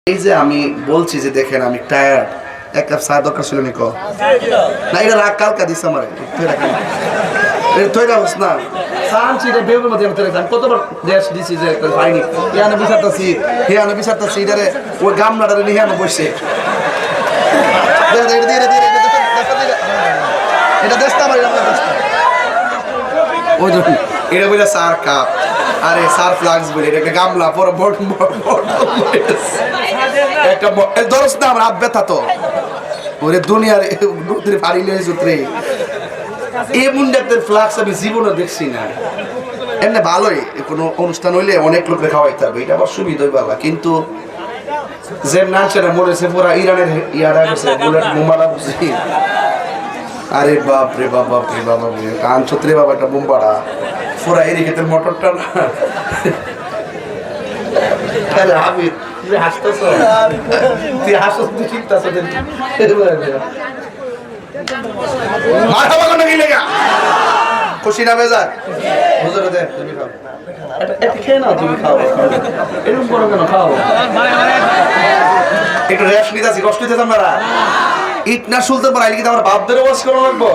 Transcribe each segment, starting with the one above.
এই যে আমি বলছি যে দেখেন আমি টায়ার্ড, এক কাপ চা দরকার ছিল নিকো না, এটা রাগ কালকা দিস আমার তৈরা হস না সানছি রে বেবের মধ্যে আমি কতবার দেশ দিছি যে পাইনি ইয়ানো বিচারতাছি হিয়ানো বিচারতাছি এটারে ওই গামলাটারে নিহানো বসে এটা দেশটা আমার এটা দেশটা ওই দেখুন এটা বলে চার কাপ আরে সার ফ্লাক্স বলে এটা একটা গামলা পরে একটা ধরস না আমার আব্বে তো ওরে দুনিয়ার নদীর পানি নিয়ে সূত্রে এই মুন্ডাদের ফ্লাক্স আমি জীবনে দেখছি না। এমনি ভালোই কোনো অনুষ্ঠান হইলে অনেক লোকের খাওয়াইতে হবে, এটা আবার সুবিধাই ভালো, কিন্তু যে নাচেরা মরেছে পুরা ইরানের ইয়ারা গেছে বুলেট বোমারা বুঝি। আরে বাপ রে বাপ, বাপ রে বাবা, কান ছত্রে বাবা একটা বোম্বাড়া পুরা এরিকেতের মোটরটা না। আরে হাবিব তুই হাসতেছ, তুই হাসছ, তুই চিন্তাছ মারহাবা কোন কি লাগা খুশি না বেজার হুজুরে দে তুমি খাও এটা খেয়ে নাও, তুমি খাও এরকম করো কেন, খাও একটু রেস্ট নিতেছি, কষ্ট হইতেছে আপনারা ইট না শুলতে পারাইলে কি আমার বাপদের ওয়াজ করা লাগবো?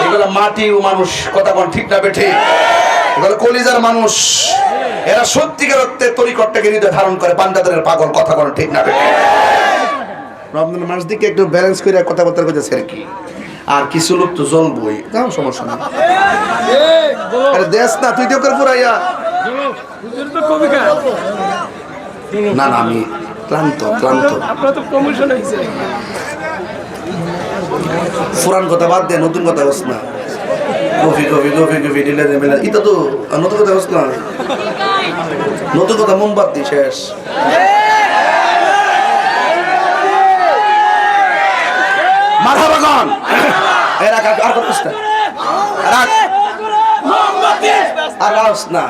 এগুলো মাটি ও মানুষ, কথা কোন ঠিক না বেঠে, এগুলো কলিজার মানুষ, এরা সত্যিকার অর্থে তরিকতটাকে হৃদয়ে ধারণ করে, বান্দাদের পাগল, কথা কোন ঠিক না বেঠে। রমজান মাস দিকে একটু ব্যালেন্স করে কথাবার্তা কইতেছে আর কি, আর কিছু লোক তো জ্বলবই, তাও সমস্যা না। আরে দেশ না তুই তো করে পুরাইয়া না না আমি ক্লান্ত ক্লান্ত। পুরান কথা বাদ দে, নতুন কথা বস না, কফি কফি কফি কফি ঢিলে মেলা এটা তো নতুন কথা বস না, নতুন কথা মোমবাতি শেষ। মারহাবা গান এরা আর কত আর না